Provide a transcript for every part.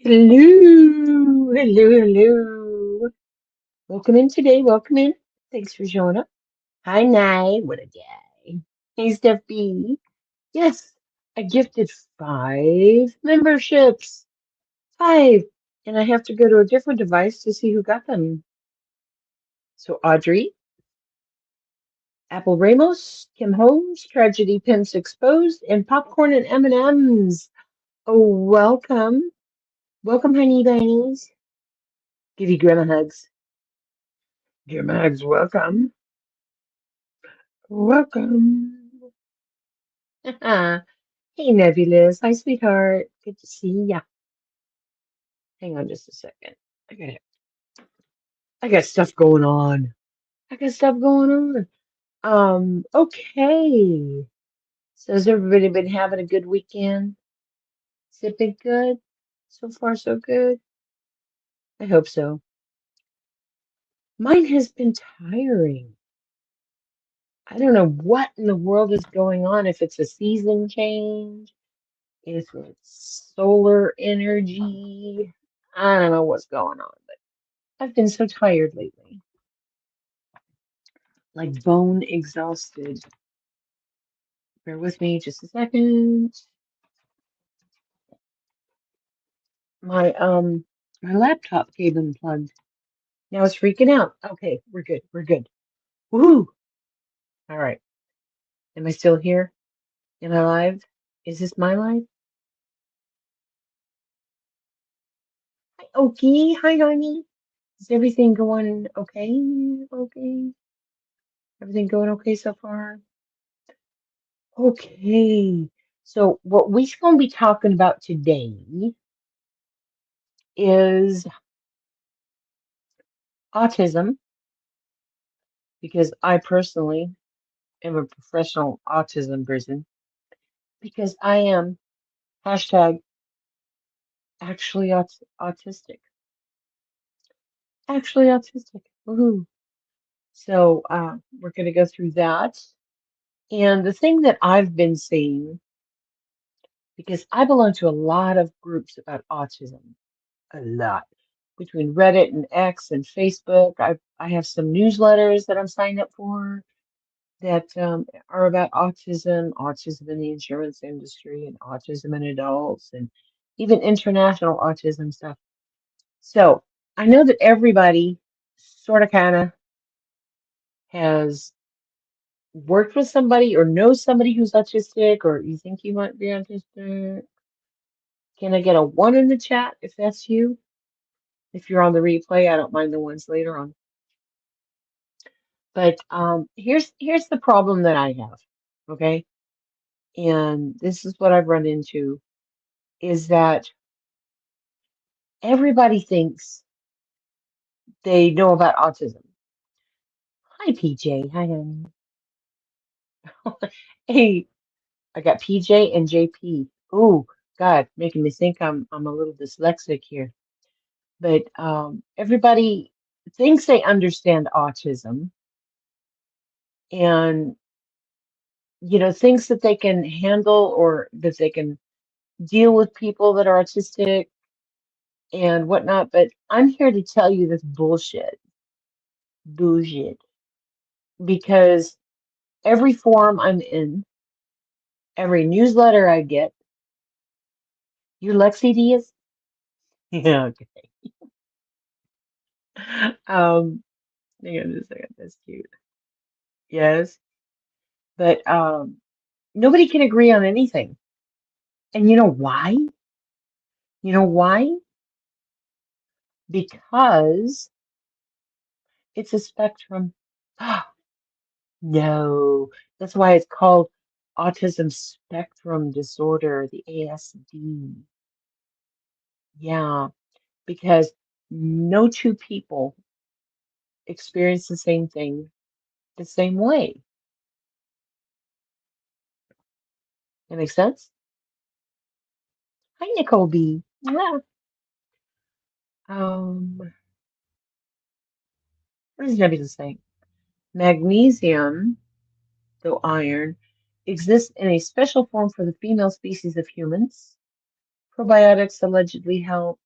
Hello, hello, hello. Welcome in today. Welcome in. Thanks for showing up. Hi, Nye. What a day. Hey, Steph B. Yes, I gifted 5 memberships. 5. And I have to go to a different device to see who got them. So Audrey, Apple Ramos, Kim Holmes, Tragedy Pimps Exposed, and Popcorn and M&Ms. Oh, welcome. Welcome, honey bunnies. Give you grandma hugs. Grandma hugs, welcome. Welcome. Hey, Nebulous. Hi, sweetheart. Good to see ya. Hang on just a second. I got stuff going on. Okay. So has everybody been having a good weekend? Has it been good? So far, so good? I hope so. Mine has been tiring. I don't know what in the world is going on, if it's a season change, if it's solar energy. I don't know what's going on, but I've been so tired lately. Like bone exhausted. Bear with me just a second. My laptop came unplugged. Now it's freaking out. Okay, we're good. We're good. Woohoo! All right. Am I still here? Am I live? Is this my live? Hi, Okie. Hi, honey. Is everything going okay? Okay. Everything going okay so far? Okay. So what we're going to be talking about today is autism, because I personally am a professional autism person, because I am hashtag actually autistic. Actually autistic. Woohoo. So we're going to go through that. And the thing that I've been seeing, because I belong to a lot of groups about autism, a lot, between Reddit and X and Facebook. I have some newsletters that I'm signed up for that are about autism, autism in the insurance industry, and autism in adults, and even international autism stuff. So I know that everybody sort of kind of has worked with somebody or knows somebody who's autistic, or you think you might be autistic. Can I get a 1 in the chat if that's you? If you're on the replay, I don't mind the ones later on. But here's the problem that I have, okay? And this is what I've run into, is that everybody thinks they know about autism. Hi, PJ. Hi, honey. Hey, I got PJ and JP. Oh, God, making me think I'm a little dyslexic here. But everybody thinks they understand autism and thinks that they can handle or that they can deal with people that are autistic and whatnot. But I'm here to tell you this bullshit, because every forum I'm in, every newsletter I get, your Lexi D is? Yeah, okay. Hang on just a second. That's cute. Yes, but nobody can agree on anything. And you know why? You know why? Because it's a spectrum. No, that's why it's called autism spectrum disorder, the ASD. Yeah, because no two people experience the same thing the same way. That makes sense? Hi, Nicole B. Mwah. What is Nebula saying? Magnesium, though iron, exists in a special form for the female species of humans. Probiotics allegedly help.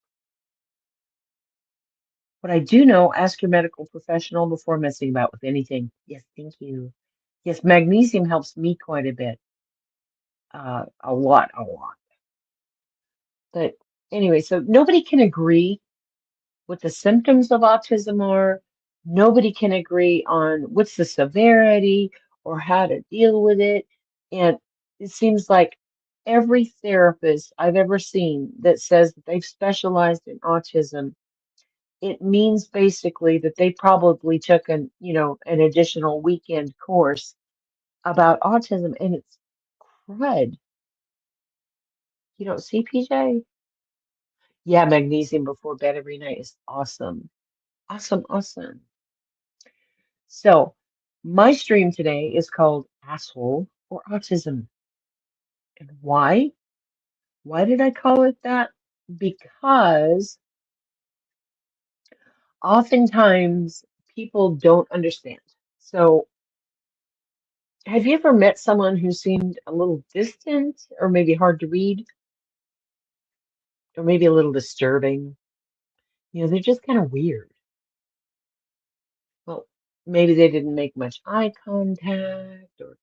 What I do know, ask your medical professional before messing about with anything. Yes, thank you. Yes, magnesium helps me quite a bit. A lot, a lot. But anyway, so nobody can agree what the symptoms of autism are. Nobody can agree on what's the severity or how to deal with it. And it seems like every therapist I've ever seen that says that they've specialized in autism, it means basically that they probably took an additional weekend course about autism, and it's crud. You don't see, PJ? Yeah, magnesium before bed every night is awesome. Awesome, awesome. So, my stream today is called Asshole or Autism. And why? Why did I call it that? Because oftentimes people don't understand. So, have you ever met someone who seemed a little distant or maybe hard to read or maybe a little disturbing? They're just kind of weird. Well, maybe they didn't make much eye contact or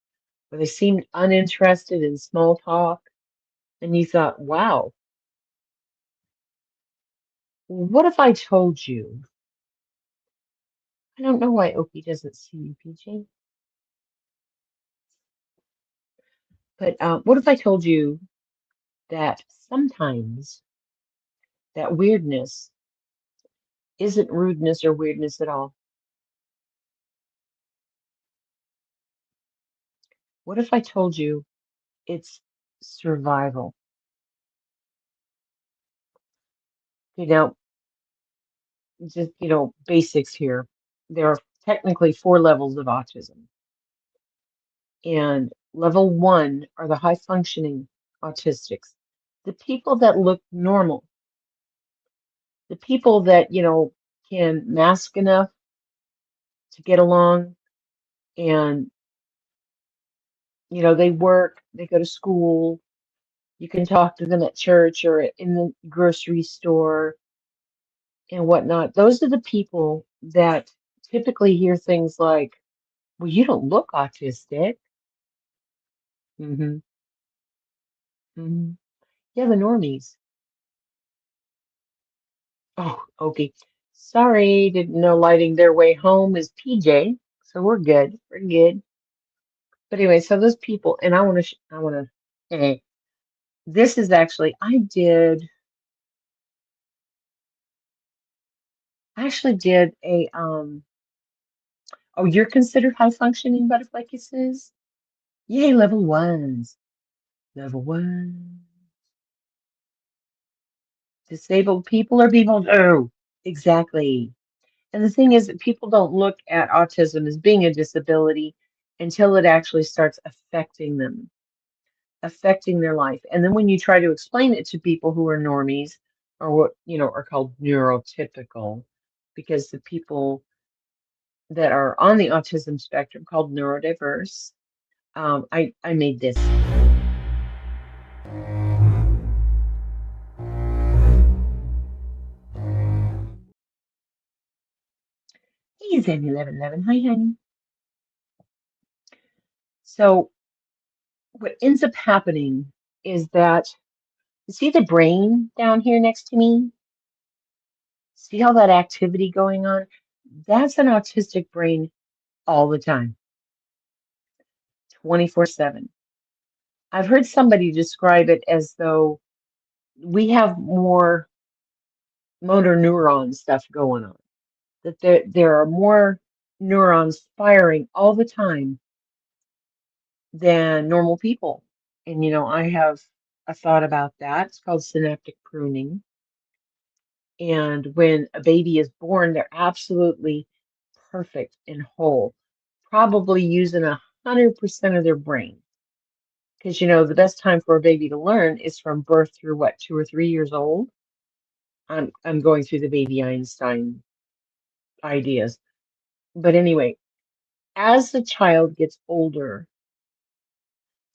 they seemed uninterested in small talk. And you thought, wow, what if I told you? I don't know why Opie doesn't see you, PJ, but what if I told you that sometimes that weirdness isn't rudeness or weirdness at all? What if I told you it's survival? You know, just, basics here. There are technically four levels of autism, and level one are the high functioning autistics, the people that look normal, the people that, can mask enough to get along and they work, they go to school, you can talk to them at church or in the grocery store and whatnot. Those are the people that typically hear things like, well, you don't look autistic. Hmm. Hmm. Yeah, the normies. Oh, okay. Sorry, didn't know lighting their way home is PJ. So we're good. We're good. But anyway, so those people, and this is actually, I actually did oh, you're considered high functioning butterfly kisses? Yay, level ones. Level one. Disabled people or people? Oh, exactly. And the thing is that people don't look at autism as being a disability until it actually starts affecting them, affecting their life. And then when you try to explain it to people who are normies or what, are called neurotypical, because the people that are on the autism spectrum called neurodiverse, I made this. Hey, Zen 1111. Hi, honey. So what ends up happening is that you see the brain down here next to me? See all that activity going on? That's an autistic brain all the time, 24/7. I've heard somebody describe it as though we have more motor neuron stuff going on, that there are more neurons firing all the time than normal people. And I have a thought about that. It's called synaptic pruning. And when a baby is born, they're absolutely perfect and whole, probably using 100% of their brain. Because the best time for a baby to learn is from birth through what, 2 or 3 years old. I'm going through the baby Einstein ideas. But anyway, as the child gets older,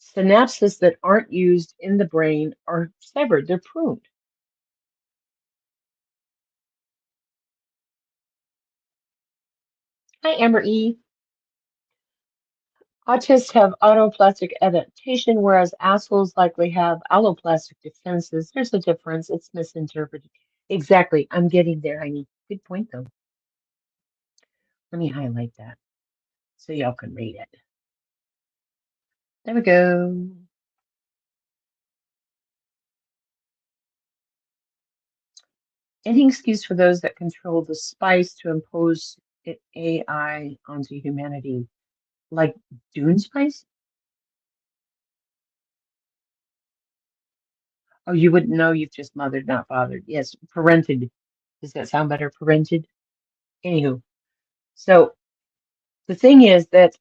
synapses that aren't used in the brain are severed, they're pruned. Hi, Amber E. Autists have autoplastic adaptation, whereas assholes likely have alloplastic defenses. There's a difference. It's misinterpreted. Exactly. I'm getting there, honey. Good point, though. Let me highlight that so y'all can read it. There we go. Any excuse for those that control the spice to impose AI onto humanity, like Dune Spice? Oh, you wouldn't know. You've just mothered, not fathered. Yes, parented. Does that sound better? Parented? Anywho, so the thing is that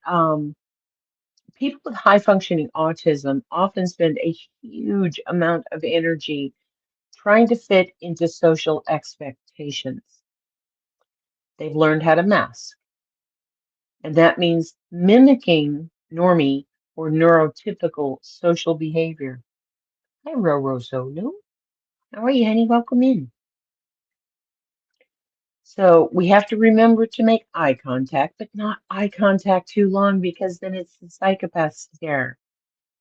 people with high functioning autism often spend a huge amount of energy trying to fit into social expectations. They've learned how to mask, and that means mimicking normie or neurotypical social behavior. Hi, Roro Solo. How are you, honey? Welcome in. So we have to remember to make eye contact, but not eye contact too long because then it's the psychopath stare.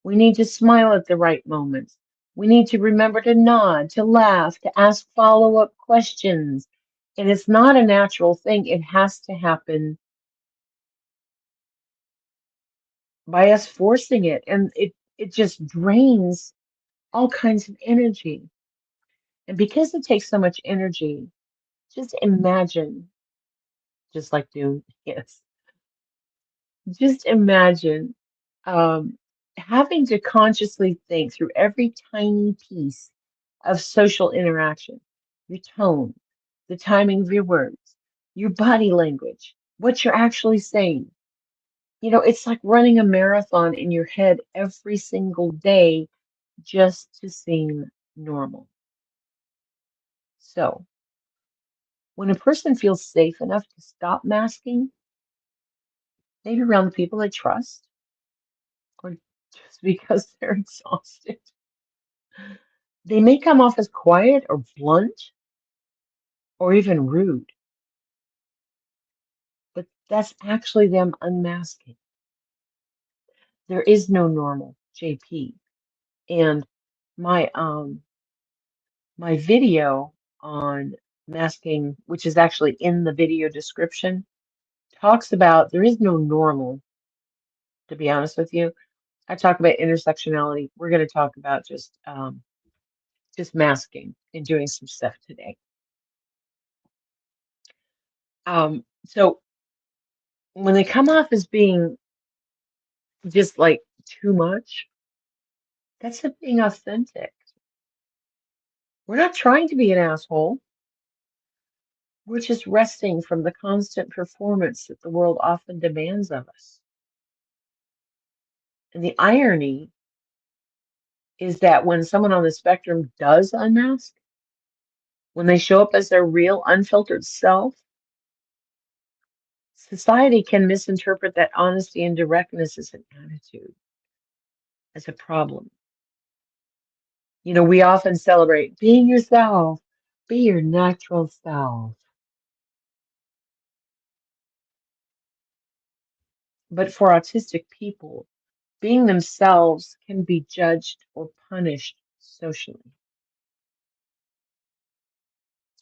We need to smile at the right moments. We need to remember to nod, to laugh, to ask follow-up questions. And it's not a natural thing. It has to happen by us forcing it. And it just drains all kinds of energy. And because it takes so much energy, just imagine, just like doing, yes, just imagine having to consciously think through every tiny piece of social interaction, your tone, the timing of your words, your body language, what you're actually saying. It's like running a marathon in your head every single day just to seem normal. So, when a person feels safe enough to stop masking, maybe around the people they trust, or just because they're exhausted, they may come off as quiet or blunt or even rude, but that's actually them unmasking. There is no normal, JP. And my my video on masking, which is actually in the video description, talks about there is no normal, to be honest with you. I talk about intersectionality. We're going to talk about just masking and doing some stuff today. So when they come off as being just like too much, that's not being authentic. We're not trying to be an asshole. We're just resting from the constant performance that the world often demands of us. And the irony is that when someone on the spectrum does unmask, when they show up as their real, unfiltered self, society can misinterpret that honesty and directness as an attitude, as a problem. We often celebrate being yourself, be your natural self. But for autistic people, being themselves can be judged or punished socially.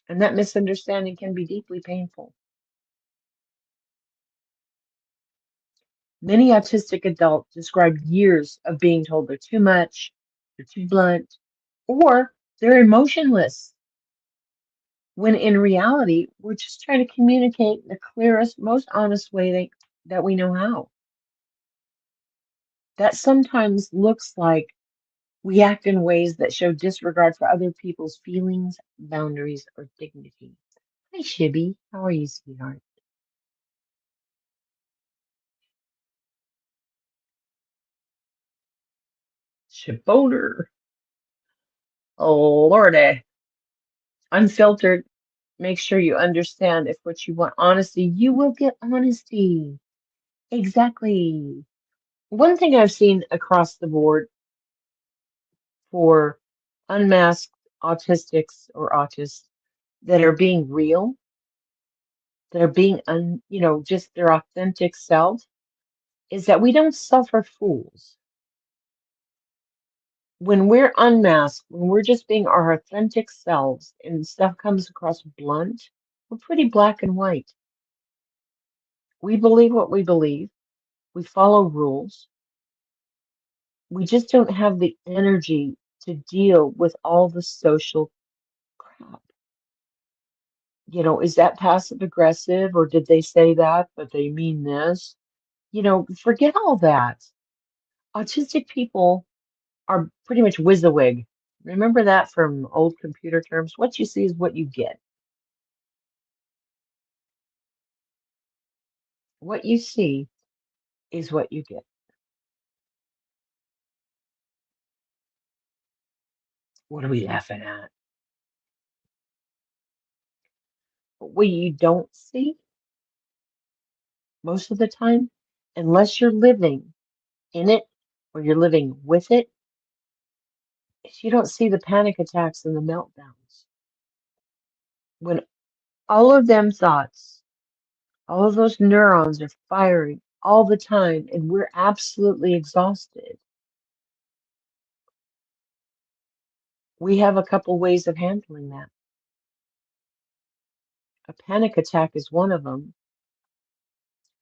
And that misunderstanding can be deeply painful. Many autistic adults describe years of being told they're too much, they're too blunt, or they're emotionless, when in reality, we're just trying to communicate the clearest, most honest way that we know how. That sometimes looks like we act in ways that show disregard for other people's feelings, boundaries, or dignity. Hi, Shibby. How are you, sweetheart? Shiboner. Oh, Lordy. Unfiltered. Make sure you understand if what you want honesty, you will get honesty. Exactly. One thing I've seen across the board for unmasked autistics or autists that are being real, that are being just their authentic self, is that we don't suffer fools. When we're unmasked, when we're just being our authentic selves and stuff comes across blunt, we're pretty black and white. We believe what we believe. We follow rules. We just don't have the energy to deal with all the social crap. Is that passive aggressive or did they say that, but they mean this? Forget all that. Autistic people are pretty much whiz-a-wig. Remember that from old computer terms? What you see is what you get. What you see is what you get. What are we laughing at? What you don't see most of the time, unless you're living in it or you're living with it, is you don't see the panic attacks and the meltdowns. When all of them thoughts, all of those neurons are firing all the time and we're absolutely exhausted, we have a couple ways of handling that. A panic attack is one of them,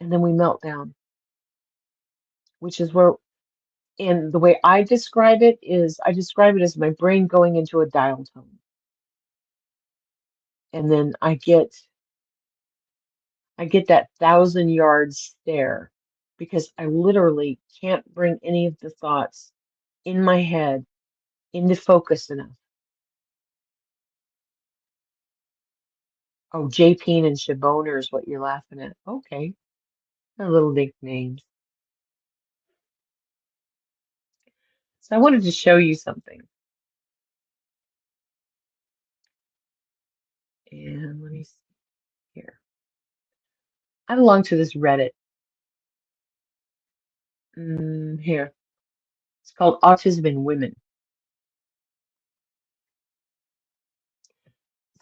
and then we melt down, which is where, and the way I describe it is I describe it as my brain going into a dial tone. And then I get that 1,000-yard stare because I literally can't bring any of the thoughts in my head into focus enough. Oh, JP and Shaboner is what you're laughing at. Okay, they're little nicknames. So I wanted to show you something. And let me see here. I belong to this Reddit. Here. It's called Autism in Women.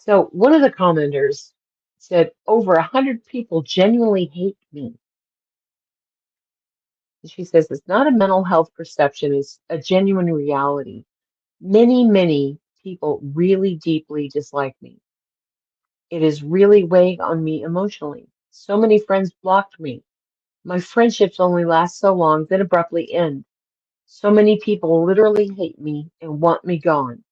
So one of the commenters said, over 100 people genuinely hate me. And she says, it's not a mental health perception, it's a genuine reality. Many, many people really deeply dislike me. It is really weighing on me emotionally. So many friends blocked me. My friendships only last so long, then abruptly end. So many people literally hate me and want me gone.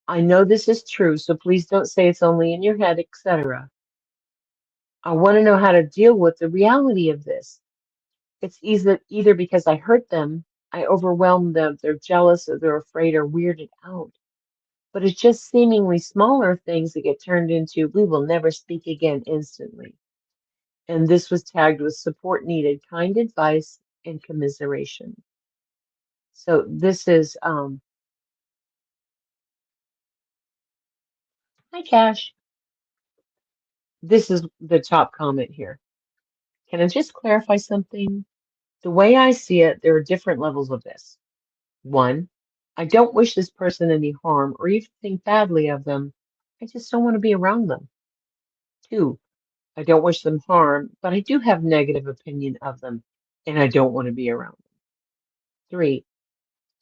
I know this is true, so please don't say it's only in your head, etc. I want to know how to deal with the reality of this. It's either because I hurt them, I overwhelm them, they're jealous, or they're afraid or weirded out. but it's just seemingly smaller things that get turned into we will never speak again instantly. And this was tagged with support needed, kind advice, and commiseration. So this is, hi Cash. This is the top comment here. Can I just clarify something? The way I see it, there are different levels of this. One, I don't wish this person any harm or even think badly of them. I just don't want to be around them. Two, I don't wish them harm, but I do have negative opinion of them and I don't want to be around them. Three,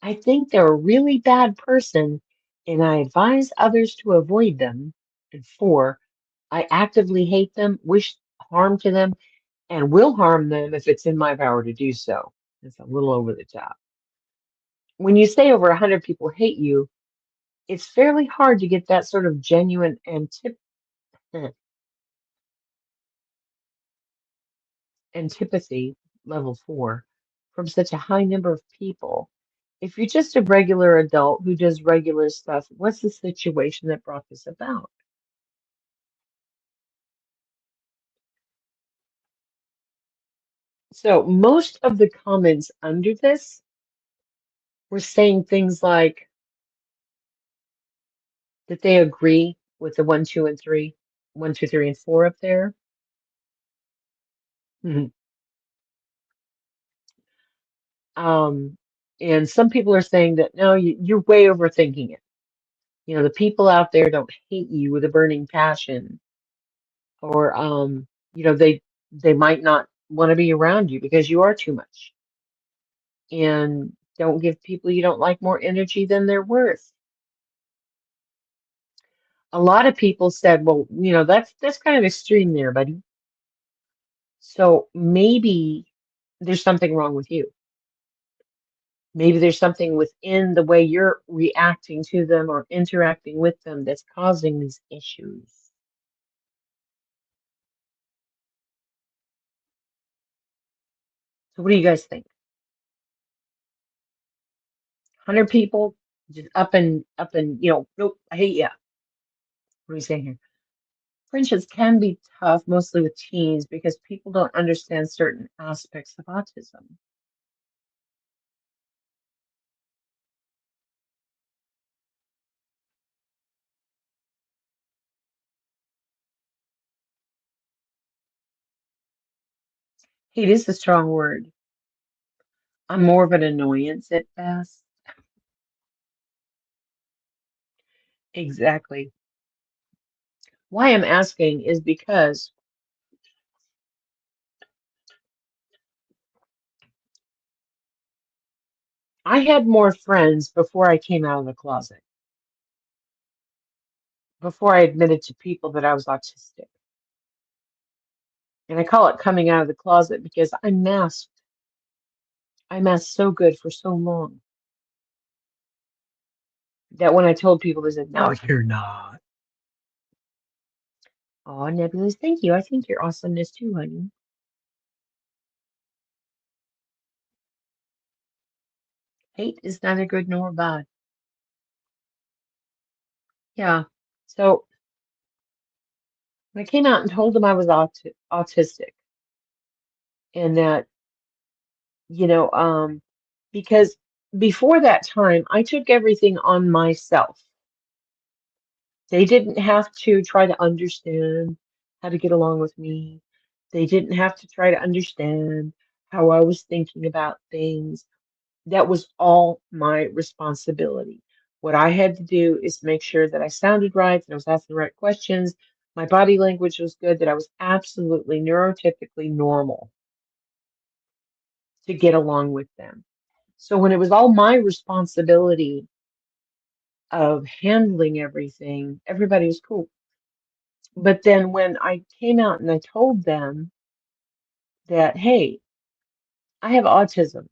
I think they're a really bad person and I advise others to avoid them. And four, I actively hate them, wish harm to them, and will harm them if it's in my power to do so. It's a little over the top. When you say over 100 people hate you, it's fairly hard to get that sort of genuine antipathy, level 4, from such a high number of people. If you're just a regular adult who does regular stuff, what's the situation that brought this about? So most of the comments under this were saying things like that they agree with the 1, 2, and 3, 1, 2, 3, and 4 up there. Mhm. Um, and some people are saying that no, you're way overthinking it. You know, the people out there don't hate you with a burning passion, or they might not want to be around you because you are too much. And don't give people you don't like more energy than they're worth. A lot of people said, well, that's kind of extreme there, buddy. So maybe there's something wrong with you. Maybe there's something within the way you're reacting to them or interacting with them that's causing these issues. So what do you guys think? 100 people just up and nope, I hate you. What are we saying here? Friendships can be tough, mostly with teens, because people don't understand certain aspects of autism. Hate is a strong word. I'm more of an annoyance at best. Exactly. Why I'm asking is because I had more friends before I came out of the closet, before I admitted to people that I was autistic. And I call it coming out of the closet because I masked. I masked so good for so long that when I told people, they said, no, you're not. Oh, Nebulous, thank you. I think you're awesomeness too, honey. Hate is neither good nor bad. Yeah. So when I came out and told them I was autistic and that, you know, because before that time, I took everything on myself. They didn't have to try to understand how to get along with me. They didn't have to try to understand how I was thinking about things. That was all my responsibility. What I had to do is make sure that I sounded right, that I was asking the right questions, my body language was good, that I was absolutely neurotypically normal to get along with them. So when it was all my responsibility of handling everything, everybody was cool. But then when I came out and I told them that, hey, I have autism.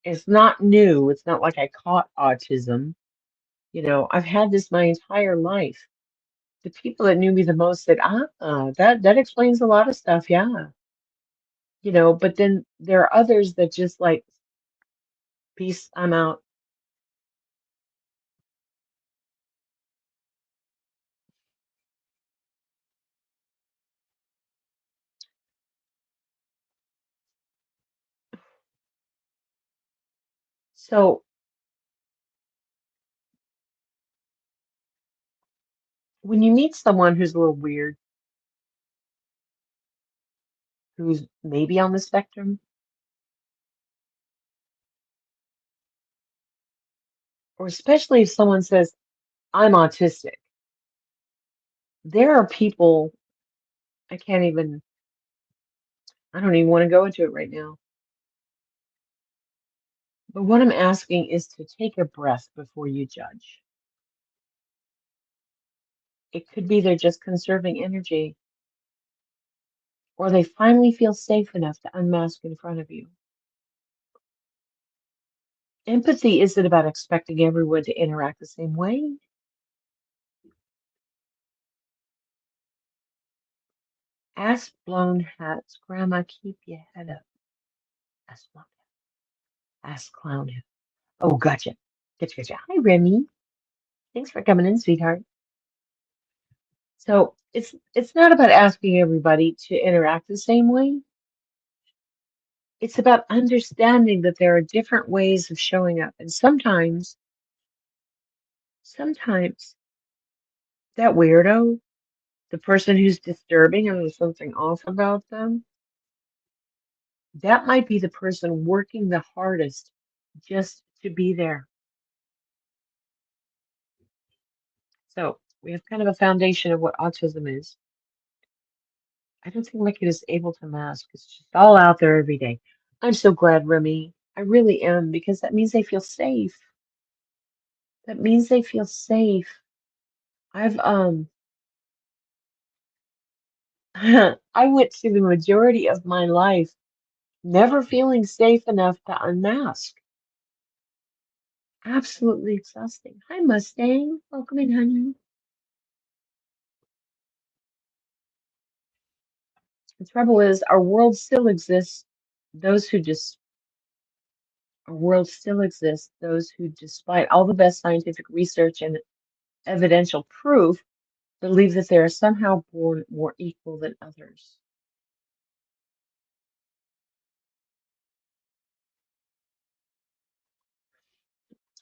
It's not new. It's not like I caught autism. I've had this my entire life. The people that knew me the most said, that explains a lot of stuff. Yeah. But then there are others that just like, peace, I'm out. So when you meet someone who's a little weird, who's maybe on the spectrum, or especially if someone says, I'm autistic, there are people, I can't even, I don't even want to go into it right now. But what I'm asking is to take a breath before you judge. It could be they're just conserving energy, or they finally feel safe enough to unmask in front of you. Empathy isn't about expecting everyone to interact the same way. Ask blown hats, Grandma, keep your head up. Ask blown hat. Ask clown hat. Oh, gotcha. Gotcha. Hi, Remy. Thanks for coming in, sweetheart. So it's not about asking everybody to interact the same way. It's about understanding that there are different ways of showing up. And sometimes that weirdo, the person who's disturbing and there's something off about them, that might be the person working the hardest just to be there. So we have kind of a foundation of what autism is. I don't think my kid is able to mask. It's just all out there every day. I'm so glad, Remy. I really am, because that means they feel safe. That means they feel safe. I've I went through the majority of my life never feeling safe enough to unmask. Absolutely exhausting. Hi, Mustang. Welcome in, honey. The trouble is, our world still exists. Those who just Our world still exists. Those who, despite all the best scientific research and evidential proof, believe that they are somehow born more equal than others.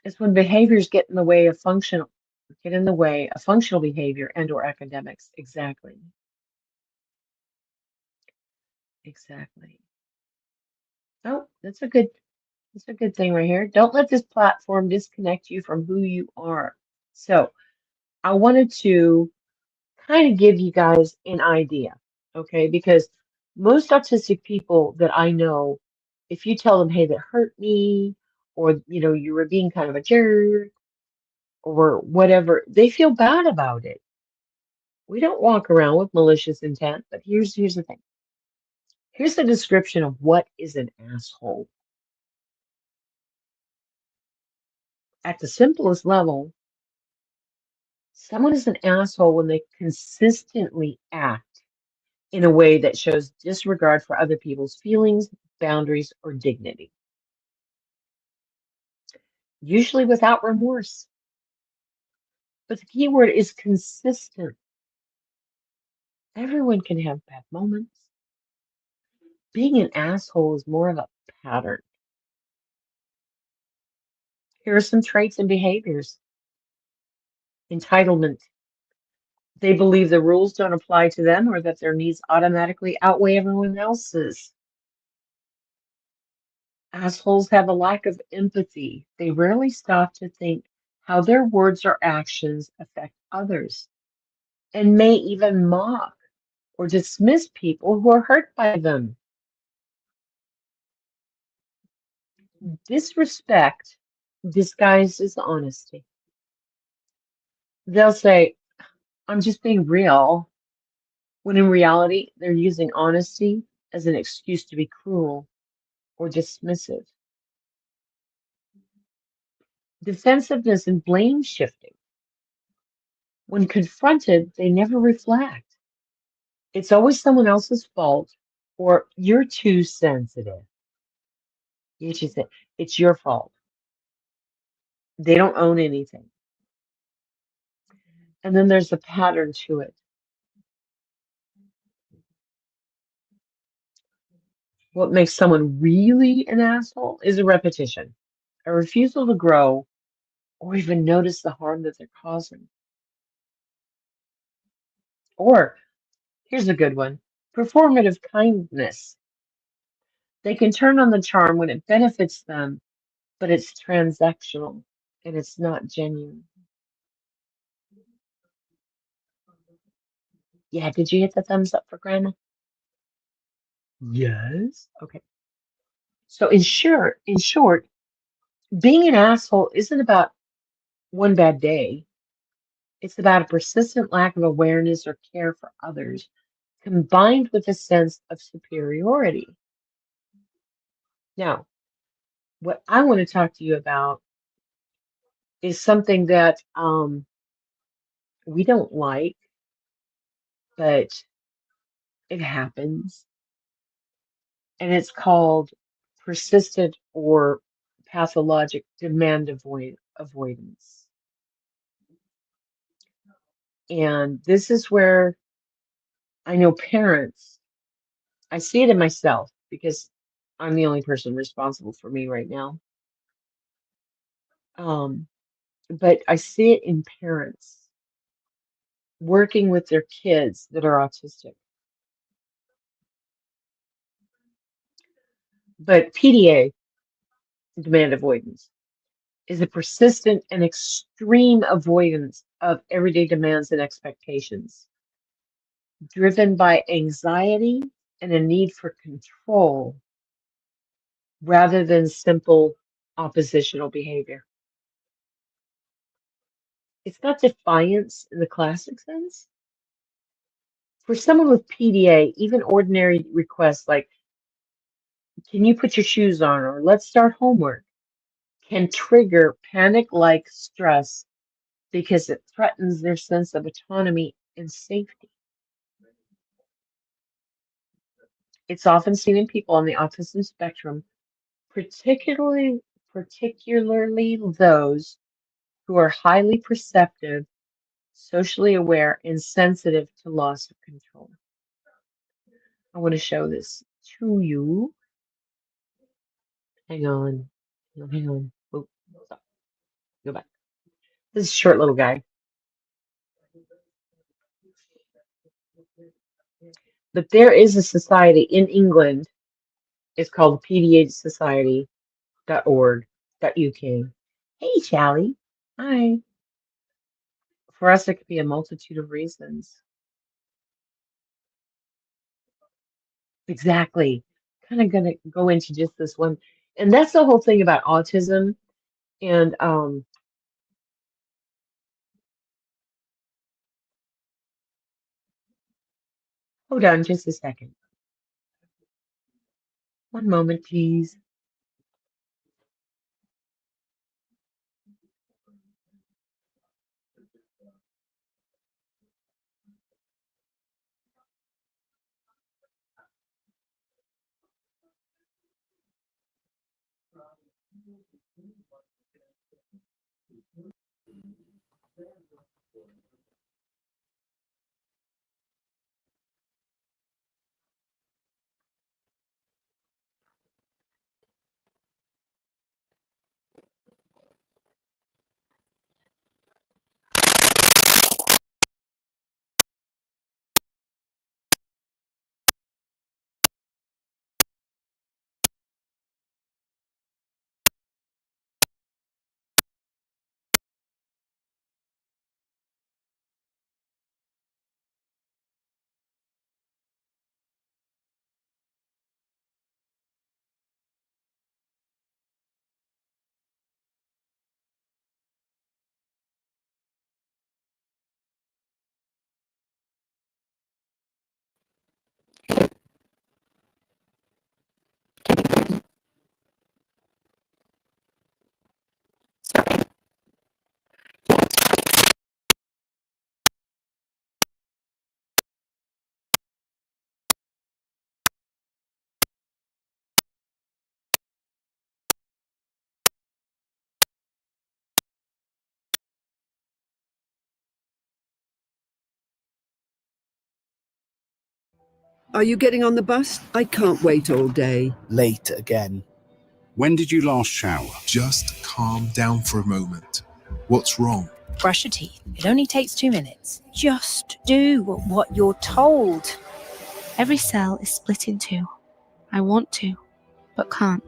It's when behaviors get in the way of functional behavior and or academics. Exactly. Exactly. Oh, that's a good thing right here. Don't let this platform disconnect you from who you are. So I wanted to kind of give you guys an idea, okay? Because most autistic people that I know, if you tell them, hey, that hurt me, or you were being kind of a jerk, or whatever, they feel bad about it. We don't walk around with malicious intent, but here's the thing. Here's the description of what is an asshole. At the simplest level, someone is an asshole when they consistently act in a way that shows disregard for other people's feelings, boundaries, or dignity, usually without remorse. But the key word is consistent. Everyone can have bad moments. Being an asshole is more of a pattern. Here are some traits and behaviors. Entitlement. They believe the rules don't apply to them or that their needs automatically outweigh everyone else's. Assholes have a lack of empathy. They rarely stop to think how their words or actions affect others, and may even mock or dismiss people who are hurt by them. Disrespect disguised as honesty. They'll say, I'm just being real, when in reality, they're using honesty as an excuse to be cruel or dismissive. Defensiveness and blame shifting. When confronted, they never reflect. It's always someone else's fault, or you're too sensitive. You should say, it's your fault. They don't own anything. And then there's a pattern to it. What makes someone really an asshole is a repetition. a refusal to grow, or even notice the harm that they're causing. Or, here's a good one, performative kindness. They can turn on the charm when it benefits them, but it's transactional and it's not genuine. Yeah, did you hit the thumbs up for Grandma? Yes. Okay. So in short, being an asshole isn't about one bad day. It's about a persistent lack of awareness or care for others, combined with a sense of superiority. Now, what I want to talk to you about is something that we don't like, but it happens, and it's called persistent or pathologic demand avoidance. And this is where I know parents, I see it in myself because I'm the only person responsible for me right now. Um, but I see it in parents working with their kids that are autistic. But PDA, demand avoidance, is a persistent and extreme avoidance of everyday demands and expectations, driven by anxiety and a need for control rather than simple oppositional behavior. It's not defiance in the classic sense. For someone with PDA, even ordinary requests like, can you put your shoes on, or let's start homework, can trigger panic like stress because it threatens their sense of autonomy and safety. It's often seen in people on the autism spectrum, particularly those who are highly perceptive, socially aware, and sensitive to loss of control. I want to show this to you. Hang on. Hang on. Oh, stop. Go back. This is a short little guy. But there is a society in England. It's called pdhsociety.org.uk. Hey, Charlie. Hi. For us, it could be a multitude of reasons. Exactly. Kind of going to go into just this one. And that's the whole thing about autism. And hold on just a second. One moment, please. Are you getting on the bus? I can't wait all day. Late again. When did you last shower? Just calm down for a moment. What's wrong? Brush your teeth. It only takes 2 minutes. Just do what you're told. Every cell is split in two. I want to, but can't.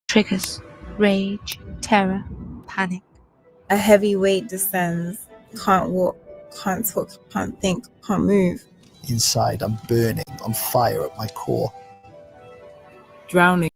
Triggers: rage, terror, panic. A heavy weight descends. Can't walk, can't talk, can't think, can't move. Inside, I'm burning, on fire at my core. Drowning.